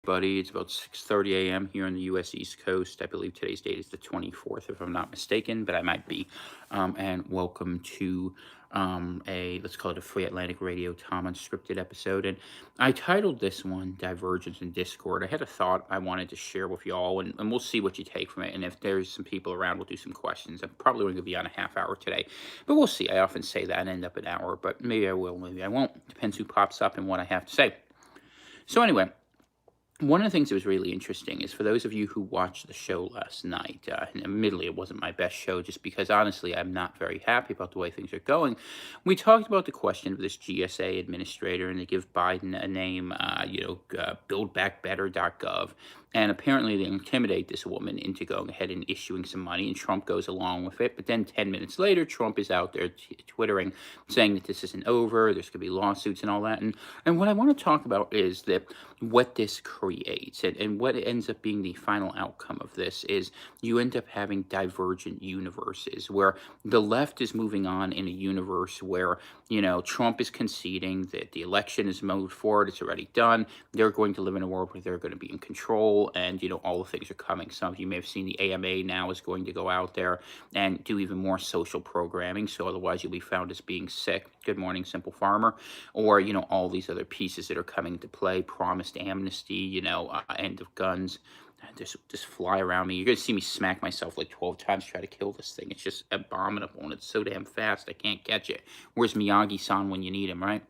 Buddy. It's about 6:30 a.m. here on the U.S. East Coast. I believe today's date is the 24th, if I'm not mistaken, but I might be. And welcome to let's call it a Free Atlantic Radio Tom Unscripted episode. And I titled this one Divergence in Discord. I had a thought I wanted to share with y'all, and we'll see what you take from it. And if there's some people around, we'll do some questions. I'm probably going to be on a half hour today, but we'll see. I often say that and end up an hour, but maybe I will, maybe I won't. Depends who pops up and what I have to say. So, anyway, one of the things that was really interesting is for those of you who watched the show last night, and admittedly it wasn't my best show just because honestly I'm not very happy about the way things are going. We talked about the question of this GSA administrator and they give Biden a name, buildbackbetter.gov. And apparently they intimidate this woman into going ahead and issuing some money, and Trump goes along with it. But then 10 minutes later, Trump is out there twittering, saying that this isn't over, there's going to be lawsuits and all that. And what I want to talk about is that what this creates and what ends up being the final outcome of this is you end up having divergent universes where the left is moving on in a universe where, Trump is conceding that the election is moved forward, it's already done. They're going to live in a world where they're going to be in control and, all the things are coming. Some of you may have seen the AMA now is going to go out there and do even more social programming. So otherwise you'll be found as being sick. Good morning, Simple Farmer. Or, all these other pieces that are coming into play, promised amnesty, end of guns. Just fly around me. You're going to see me smack myself like 12 times, try to kill this thing. It's just abominable, and it's so damn fast, I can't catch it. Where's Miyagi-san when you need him, right?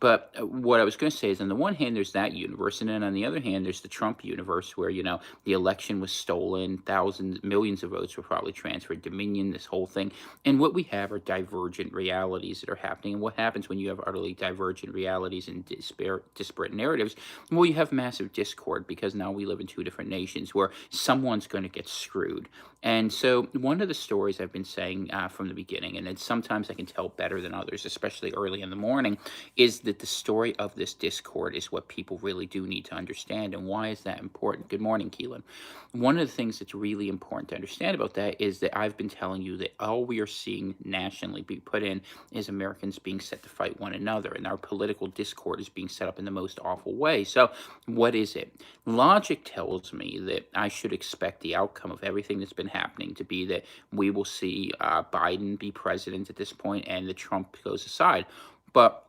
But what I was going to say is, on the one hand, there's that universe, and then on the other hand, there's the Trump universe where, the election was stolen, thousands, millions of votes were probably transferred, Dominion, this whole thing. And what we have are divergent realities that are happening. And what happens when you have utterly divergent realities and disparate narratives? Well, you have massive discord because now we live in two different nations where someone's going to get screwed. And so one of the stories I've been saying from the beginning, and it's sometimes I can tell better than others, especially early in the morning, is that the story of this discord is what people really do need to understand. And why is that important? Good morning, Keelan. One of the things that's really important to understand about that is that I've been telling you that all we are seeing nationally be put in is Americans being set to fight one another, and our political discord is being set up in the most awful way. So what is it? Logic tells me that I should expect the outcome of everything that's been happening to be that we will see Biden be president at this point and that Trump goes aside. But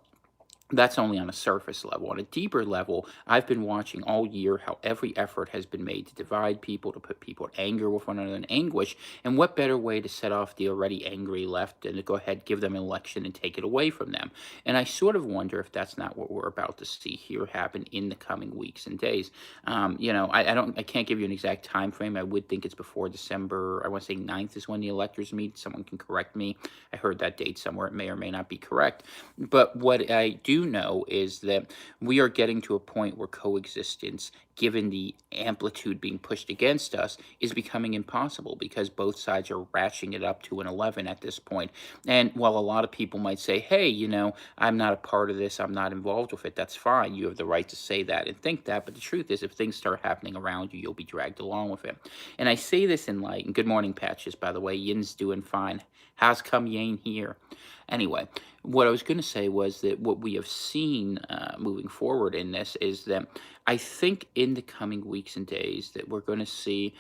that's only on a surface level. On a deeper level, I've been watching all year how every effort has been made to divide people, to put people in anger with one another in anguish. And what better way to set off the already angry left than to go ahead, give them an election and take it away from them? And I sort of wonder if that's not what we're about to see here happen in the coming weeks and days. I can't give you an exact time frame. I would think it's before December. I want to say 9th is when the electors meet. Someone can correct me. I heard that date somewhere. It may or may not be correct. But what I do know is that we are getting to a point where coexistence, given the amplitude being pushed against us, is becoming impossible because both sides are ratcheting it up to an 11 at this point. And while a lot of people might say, hey, I'm not a part of this, I'm not involved with it, that's fine. You have the right to say that and think that. But the truth is, if things start happening around you, you'll be dragged along with it. And I say this in light, and good morning, Patches, by the way. Yin's doing fine. How's come you ain't here? Anyway, what I was going to say was that what we have seen moving forward in this is that I think in the coming weeks and days that we're going to see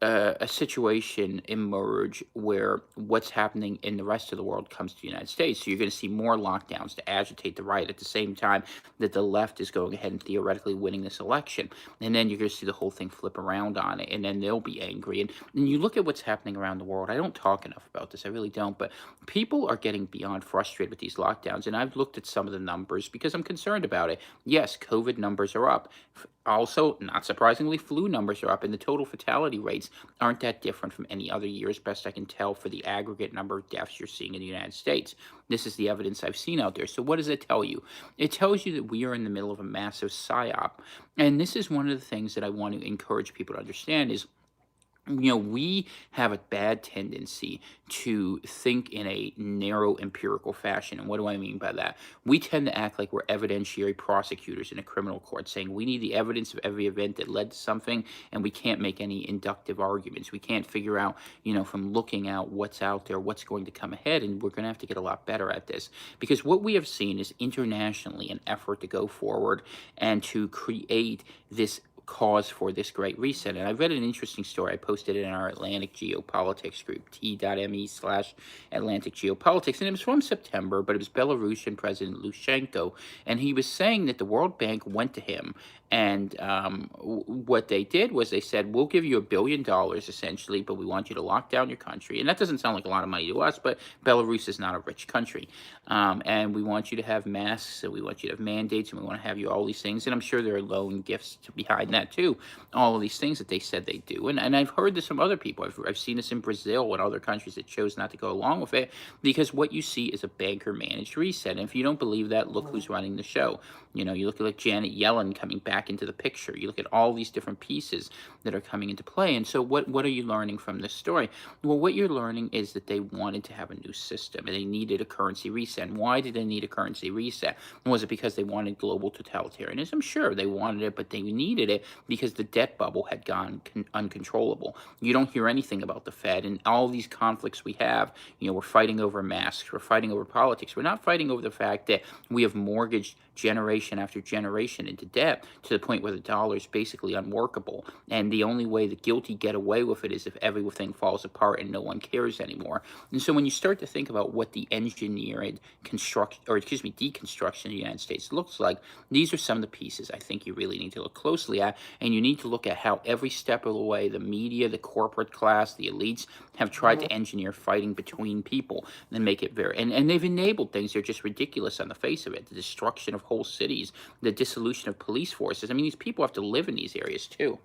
a situation emerge where what's happening in the rest of the world comes to the United States. So you're going to see more lockdowns to agitate the right at the same time that the left is going ahead and theoretically winning this election. And then you're going to see the whole thing flip around on it, and then they'll be angry. And you look at what's happening around the world. I don't talk enough about this. I really don't. But people are getting beyond frustrated with these lockdowns. And I've looked at some of the numbers because I'm concerned about it. Yes, COVID numbers are up. Also, not surprisingly, flu numbers are up, and the total fatality rates aren't that different from any other year, as best I can tell, for the aggregate number of deaths you're seeing in the United States. This is the evidence I've seen out there. So what does it tell you? It tells you that we are in the middle of a massive psyop. And this is one of the things that I want to encourage people to understand is, we have a bad tendency to think in a narrow empirical fashion. And what do I mean by that? We tend to act like we're evidentiary prosecutors in a criminal court, saying we need the evidence of every event that led to something, and we can't make any inductive arguments. We can't figure out, from looking out what's out there, what's going to come ahead, and we're going to have to get a lot better at this. Because what we have seen is internationally an effort to go forward and to create this cause for this great reset. And I read an interesting story. I posted it in our Atlantic Geopolitics group, t.me/Atlantic Geopolitics. And it was from September, but it was Belarusian President Lushenko. And he was saying that the World Bank went to him. And what they did was they said, we'll give you $1 billion essentially, but we want you to lock down your country. And that doesn't sound like a lot of money to us, but Belarus is not a rich country. And we want you to have masks, and we want you to have mandates, and we want to have you all these things. And I'm sure there are loan gifts behind that too. All of these things that they said they do. And I've heard this from other people. I've seen this in Brazil and other countries that chose not to go along with it, because what you see is a banker managed reset. And if you don't believe that, look who's running the show. You know, you look at like Janet Yellen coming back into the picture. You look at all these different pieces that are coming into play. And so what are you learning from this story? Well, what you're learning is that they wanted to have a new system, and they needed a currency reset. And why did they need a currency reset? Was it because they wanted global totalitarianism? Sure, they wanted it, but they needed it because the debt bubble had gone uncontrollable. You don't hear anything about the Fed and all these conflicts we have. You know, we're fighting over masks. We're fighting over politics. We're not fighting over the fact that we have mortgaged generation after generation into debt to the point where the dollar is basically unworkable. And the only way the guilty get away with it is if everything falls apart and no one cares anymore. And so when you start to think about what the engineered deconstruction of the United States looks like, these are some of the pieces I think you really need to look closely at. And you need to look at how every step of the way, the media, the corporate class, the elites have tried to engineer fighting between people and make it and they've enabled things that are just ridiculous on the face of it. The destruction of whole cities, the dissolution of police forces. I mean, these people have to live in these areas too.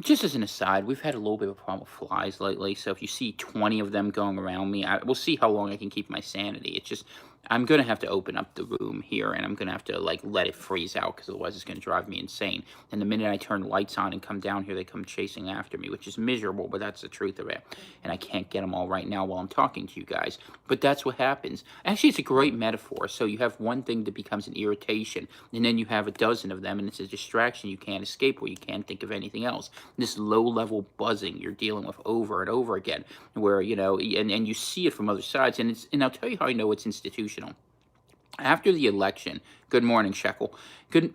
Just as an aside, we've had a little bit of a problem with flies lately. So if you see 20 of them going around me, we'll see how long I can keep my sanity. It's just, I'm going to have to open up the room here, and I'm going to have to like let it freeze out, because otherwise it's going to drive me insane. And the minute I turn lights on and come down here, they come chasing after me, which is miserable, but that's the truth of it. And I can't get them all right now while I'm talking to you guys. But that's what happens. Actually, it's a great metaphor. So you have one thing that becomes an irritation, and then you have a dozen of them, and it's a distraction you can't escape, where you can't think of anything else. This low-level buzzing you're dealing with over and over again, where, you know, and you see it from other sides. And I'll tell you how I know it's institutional. After the election, good morning, Shekel.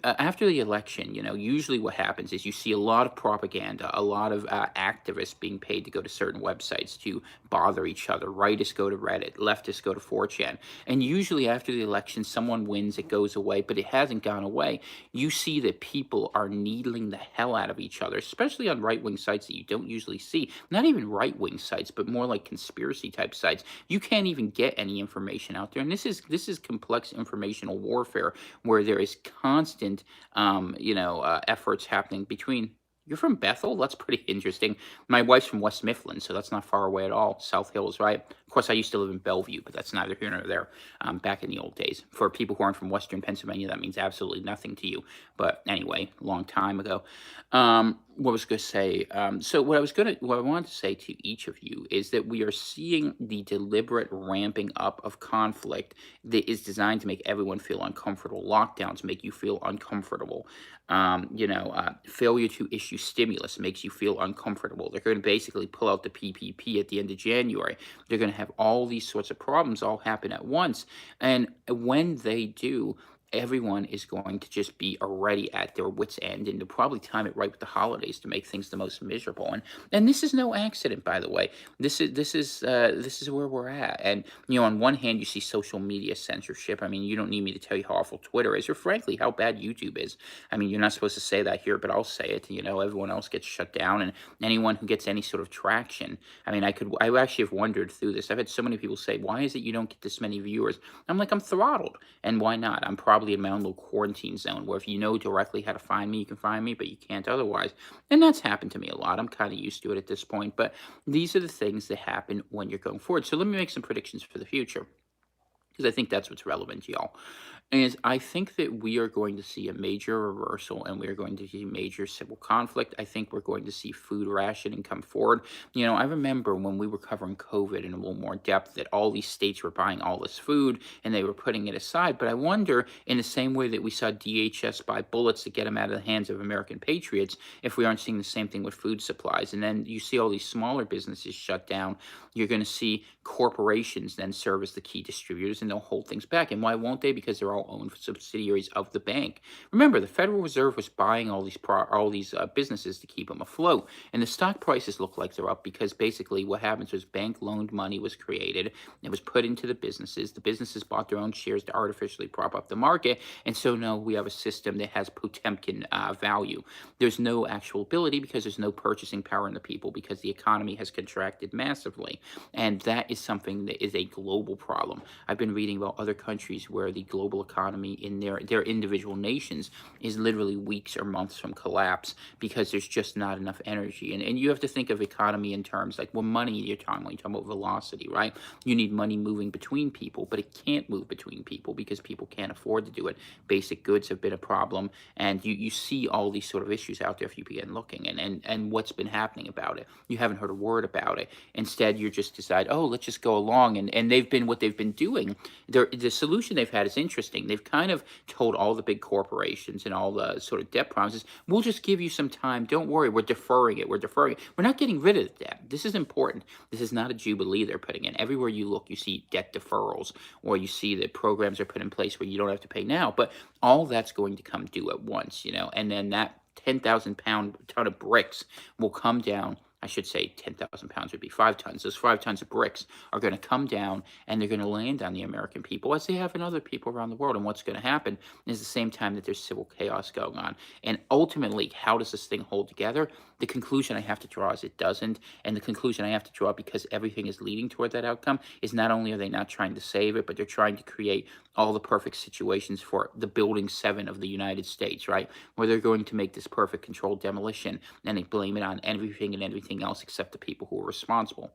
After the election, you know, usually what happens is you see a lot of propaganda, a lot of activists being paid to go to certain websites to bother each other. Rightists go to Reddit, leftists go to 4chan. And usually after the election, someone wins, it goes away, but it hasn't gone away. You see that people are needling the hell out of each other, especially on right-wing sites that you don't usually see. Not even right-wing sites, but more like conspiracy type sites. You can't even get any information out there. And this is complex informational warfare, where there is constant, efforts happening between. You're from Bethel? That's pretty interesting. My wife's from West Mifflin, so that's not far away at all. South Hills, right? Of course, I used to live in Bellevue, but that's neither here nor there. Back in the old days. For people who aren't from Western Pennsylvania, that means absolutely nothing to you. But anyway, long time ago. What was I going to say? So what I wanted to say to each of you is that we are seeing the deliberate ramping up of conflict that is designed to make everyone feel uncomfortable. Lockdowns make you feel uncomfortable. Failure to issue stimulus makes you feel uncomfortable. They're going to basically pull out the PPP at the end of January. They're going to have all these sorts of problems all happen at once. And when they do, everyone is going to just be already at their wits' end, and they'll probably time it right with the holidays to make things the most miserable. And this is no accident, by the way. This is where we're at. And on one hand, you see social media censorship. I mean, you don't need me to tell you how awful Twitter is, or frankly, how bad YouTube is. I mean, you're not supposed to say that here, but I'll say it. Everyone else gets shut down, and anyone who gets any sort of traction. I mean, I actually have wondered through this. I've had so many people say, "Why is it you don't get this many viewers?" I'm like, I'm throttled, and why not? I'm probably in my own little quarantine zone, where if you know directly how to find me, you can find me, but you can't otherwise. And that's happened to me a lot. I'm kind of used to it at this point, but these are the things that happen when you're going forward. So let me make some predictions for the future, because I think that's what's relevant to y'all. Is I think that we are going to see a major reversal, and we are going to see major civil conflict. I think we're going to see food rationing come forward. I remember when we were covering COVID in a little more depth, that all these states were buying all this food and they were putting it aside. But I wonder, in the same way that we saw DHS buy bullets to get them out of the hands of American patriots, if we aren't seeing the same thing with food supplies. And then you see all these smaller businesses shut down. You're going to see corporations then serve as the key distributors, and they'll hold things back. And why won't they? Because they're all all owned subsidiaries of the bank. Remember, the Federal Reserve was buying all these businesses to keep them afloat, and the stock prices look like they're up because basically what happens was bank loaned money was created, it was put into the businesses. The businesses bought their own shares to artificially prop up the market, and so now we have a system that has Potemkin value. There's no actual ability because there's no purchasing power in the people because the economy has contracted massively, and that is something that is a global problem. I've been reading about other countries where the global economy in their individual nations is literally weeks or months from collapse because there's just not enough energy. And you have to think of economy in terms like, well, money you're talking when you talk about velocity, right? You need money moving between people, but it can't move between people because people can't afford to do it. Basic goods have been a problem, and you see all these sort of issues out there if you begin looking, and what's been happening about it. You haven't heard a word about it. Instead, you just decide, oh, let's just go along, and what they've been doing. The solution they've had is interesting. They've kind of told all the big corporations and all the sort of debt promises, we'll just give you some time. Don't worry, we're deferring it. We're deferring it. We're not getting rid of the debt. This is important. This is not a jubilee they're putting in. Everywhere you look, you see debt deferrals, or you see that programs are put in place where you don't have to pay now. But all that's going to come due at once, and then that 10,000 pound ton of bricks will come down. I should say 10,000 pounds would be 5 tons. Those 5 tons of bricks are going to come down and they're going to land on the American people as they have in other people around the world. And what's going to happen is the same time that there's civil chaos going on. And ultimately, how does this thing hold together? The conclusion I have to draw is it doesn't. And the conclusion I have to draw, because everything is leading toward that outcome, is not only are they not trying to save it, but they're trying to create all the perfect situations for the building 7 of the United States, right? Where they're going to make this perfect controlled demolition and they blame it on everything and everything else except the people who are responsible.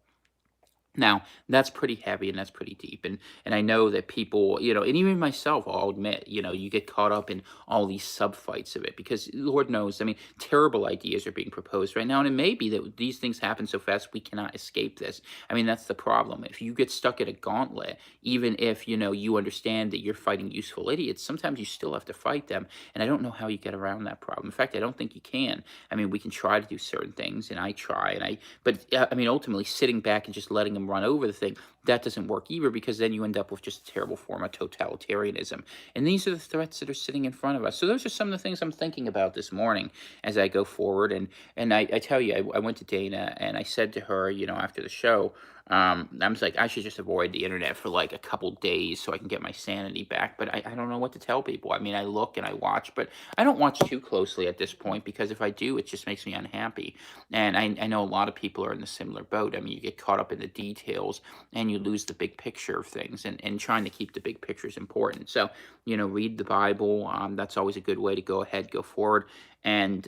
Now, that's pretty heavy and that's pretty deep. And I know that people, and even myself, I'll admit, you get caught up in all these sub fights of it because Lord knows, I mean, terrible ideas are being proposed right now. And it may be that these things happen so fast we cannot escape this. I mean, that's the problem. If you get stuck at a gauntlet, even if, you understand that you're fighting useful idiots, sometimes you still have to fight them. And I don't know how you get around that problem. In fact, I don't think you can. I mean, we can try to do certain things, and I try, but I mean, ultimately, sitting back and just letting them run over the thing, that doesn't work either, because then you end up with just a terrible form of totalitarianism. And these are the threats that are sitting in front of us. So those are some of the things I'm thinking about this morning as I go forward. And I tell you, I went to Dana and I said to her, after the show, I was like, I should just avoid the internet for like a couple days so I can get my sanity back. But I don't know what to tell people. I mean, I look and I watch, but I don't watch too closely at this point, because if I do, it just makes me unhappy. And I know a lot of people are in the similar boat. I mean, you get caught up in the details and you lose the big picture of things, and trying to keep the big picture is important. So, read the Bible. That's always a good way to go forward. And,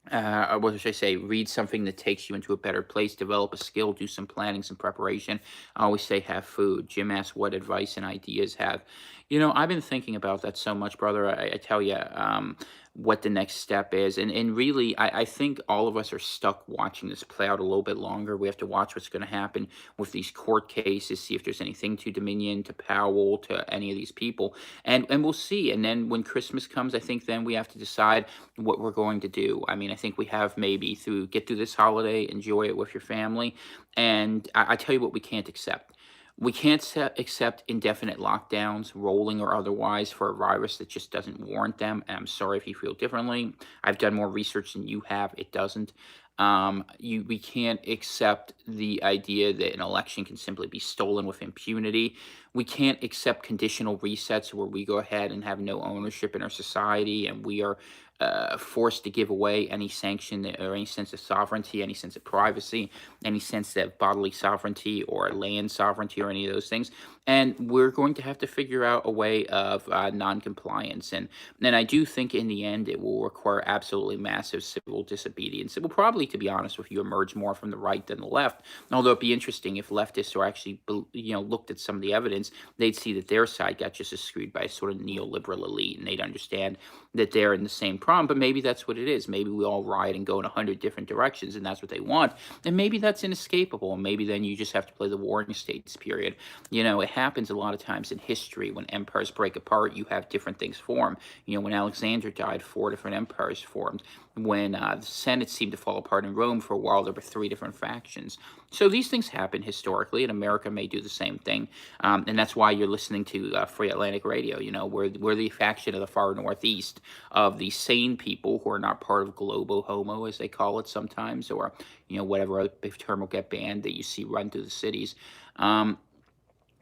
what should I say? Read something that takes you into a better place, develop a skill, do some planning, some preparation. I always say have food. Jim asked what advice and ideas have. I've been thinking about that so much, brother. I tell you, what the next step is. And really, I think all of us are stuck watching this play out a little bit longer. We have to watch what's going to happen with these court cases, see if there's anything to Dominion, to Powell, to any of these people. And we'll see. And then when Christmas comes, I think then we have to decide what we're going to do. I mean, I think we have maybe get through this holiday, enjoy it with your family. And I tell you what we can't accept. We can't accept indefinite lockdowns, rolling or otherwise, for a virus that just doesn't warrant them. And I'm sorry if you feel differently. I've done more research than you have. It doesn't. We can't accept the idea that an election can simply be stolen with impunity. We can't accept conditional resets where we go ahead and have no ownership in our society, and we are forced to give away any sanction or any sense of sovereignty, any sense of privacy, any sense of bodily sovereignty or land sovereignty or any of those things. And we're going to have to figure out a way of non-compliance. And I do think in the end it will require absolutely massive civil disobedience. It will probably, to be honest with you, emerge more from the right than the left. Although it'd be interesting if leftists are actually, looked at some of the evidence, they'd see that their side got just as screwed by a sort of neoliberal elite, and they'd understand that they're in the same problem. But maybe that's what it is. Maybe we all riot and go in 100 different directions, and that's what they want. And maybe that's inescapable. And maybe then you just have to play the warring states period. It happens a lot of times in history. When empires break apart, you have different things form. When Alexander died, four different empires formed. When the Senate seemed to fall apart in Rome for a while, there were three different factions. So these things happen historically, and America may do the same thing. And that's why you're listening to Free Atlantic Radio. We're the faction of the far northeast of the sane people who are not part of Globo Homo, as they call it sometimes, or whatever other term will get banned that you see run through the cities. Um,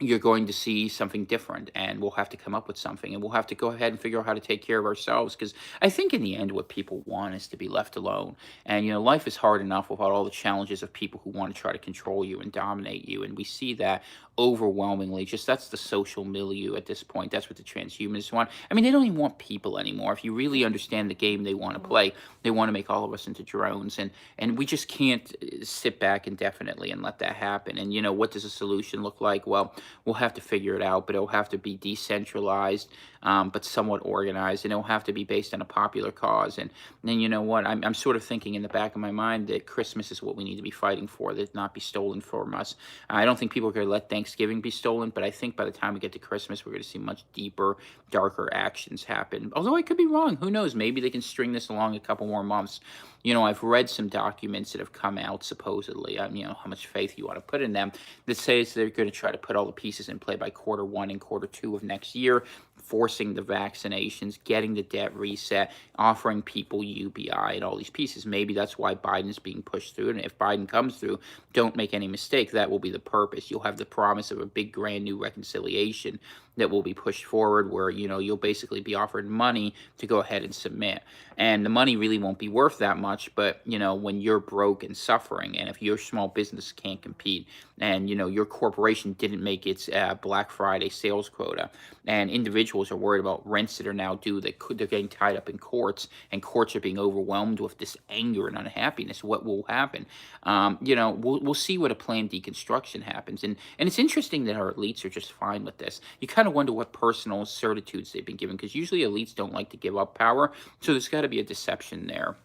you're going to see something different, and we'll have to come up with something, and we'll have to go ahead and figure out how to take care of ourselves, because I think in the end what people want is to be left alone. And life is hard enough without all the challenges of people who want to try to control you and dominate you, and we see that overwhelmingly. Just that's the social milieu at this point. That's what the transhumanists want. I mean, they don't even want people anymore. If you really understand the game they want to play, they want to make all of us into drones, and we just can't sit back indefinitely and let that happen. And what does a solution look like? Well, we'll have to figure it out, but it'll have to be decentralized, but somewhat organized, and it'll have to be based on a popular cause. And then you know what? I'm sort of thinking in the back of my mind that Christmas is what we need to be fighting for, that not be stolen from us. I don't think people are going to let Thanksgiving be stolen, but I think by the time we get to Christmas, we're going to see much deeper, darker actions happen. Although I could be wrong. Who knows? Maybe they can string this along a couple more months. I've read some documents that have come out, supposedly, how much faith you want to put in them, that says they're going to try to put all the pieces in play by Q1 and Q2 of next year, forcing the vaccinations, getting the debt reset, offering people UBI and all these pieces. Maybe that's why Biden's being pushed through. And if Biden comes through, don't make any mistake, that will be the purpose. You'll have the promise of a big, grand new reconciliation that will be pushed forward, where you'll basically be offered money to go ahead and submit, and the money really won't be worth that much. But when you're broke and suffering, and if your small business can't compete, and your corporation didn't make its Black Friday sales quota, and individuals are worried about rents that are now due, that they're getting tied up in courts, and courts are being overwhelmed with this anger and unhappiness, what will happen? We'll see what a planned deconstruction happens. And it's interesting that our elites are just fine with this. You kind of wonder what personal certitudes they've been given, because usually elites don't like to give up power, so there's got to be a deception there.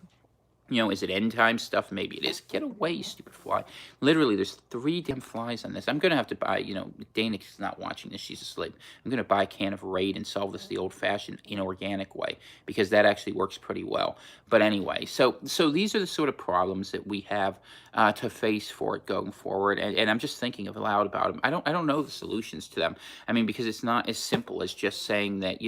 Is it end time stuff? Maybe it is. Get away, you stupid fly. Literally, there's 3 damn flies on this. I'm going to have to buy, Dana's not watching this. She's asleep. I'm going to buy a can of Raid and solve this the old-fashioned inorganic way, because that actually works pretty well. But anyway, so these are the sort of problems that we have to face for it going forward. And I'm just thinking aloud about them. I don't know the solutions to them. I mean, because it's not as simple as just saying that,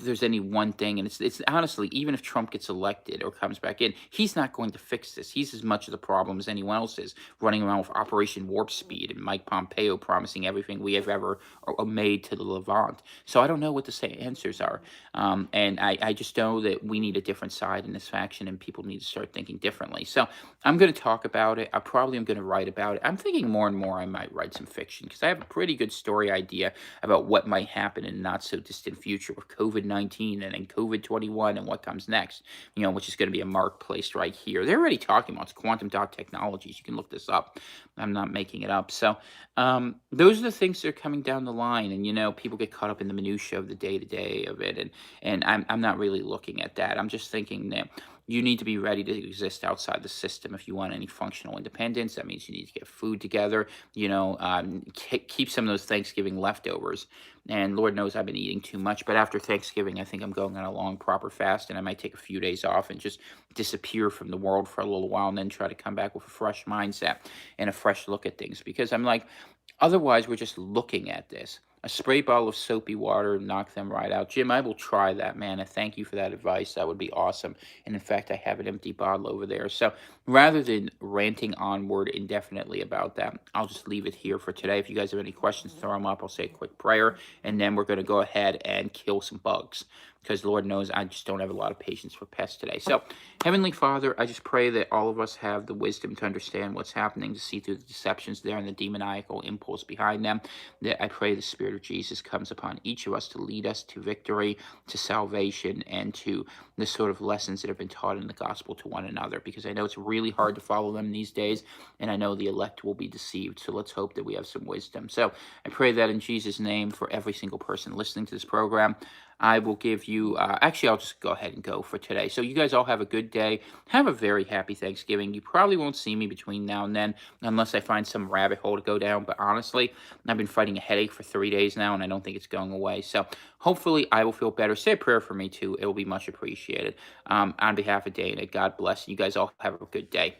there's any one thing. And it's honestly, even if Trump gets elected or comes back in, he's not going to fix this. He's as much of the problem as anyone else is, running around with Operation Warp Speed and Mike Pompeo promising everything we have ever made to the Levant. So I don't know what the answers are. And I just know that we need a different side in this faction, and people need to start thinking differently. So I'm going to talk about it. I probably am going to write about it. I'm thinking more and more I might write some fiction, because I have a pretty good story idea about what might happen in the not so distant future with COVID-19 and then COVID-21 and what comes next, which is going to be a mark placed right here. They're already talking about quantum dot technologies. You can look this up. I'm not making it up. So those are the things that are coming down the line. And, people get caught up in the minutia of the day-to-day of it. And I'm not really looking at that. I'm just thinking that you need to be ready to exist outside the system if you want any functional independence. That means you need to get food together, keep some of those Thanksgiving leftovers. And Lord knows I've been eating too much. But after Thanksgiving, I think I'm going on a long, proper fast, and I might take a few days off and just disappear from the world for a little while, and then try to come back with a fresh mindset and a fresh look at things. Because I'm like, otherwise, we're just looking at this. A spray bottle of soapy water, knock them right out. Jim, I will try that, man. And thank you for that advice. That would be awesome. And in fact, I have an empty bottle over there. So rather than ranting onward indefinitely about that, I'll just leave it here for today. If you guys have any questions, throw them up. I'll say a quick prayer, and then we're going to go ahead and kill some bugs, because Lord knows I just don't have a lot of patience for pests today. So, Heavenly Father, I just pray that all of us have the wisdom to understand what's happening, to see through the deceptions there and the demoniacal impulse behind them. That I pray the Spirit of Jesus comes upon each of us to lead us to victory, to salvation, and to the sort of lessons that have been taught in the gospel to one another, because I know it's really hard to follow them these days, and I know the elect will be deceived. So let's hope that we have some wisdom. So I pray that in Jesus' name for every single person listening to this program. I will give you, actually, I'll just go ahead and go for today. So, you guys all have a good day. Have a very happy Thanksgiving. You probably won't see me between now and then unless I find some rabbit hole to go down. But honestly, I've been fighting a headache for 3 days now, and I don't think it's going away. So, hopefully, I will feel better. Say a prayer for me too. It will be much appreciated. On behalf of Dana, God bless. You guys all have a good day.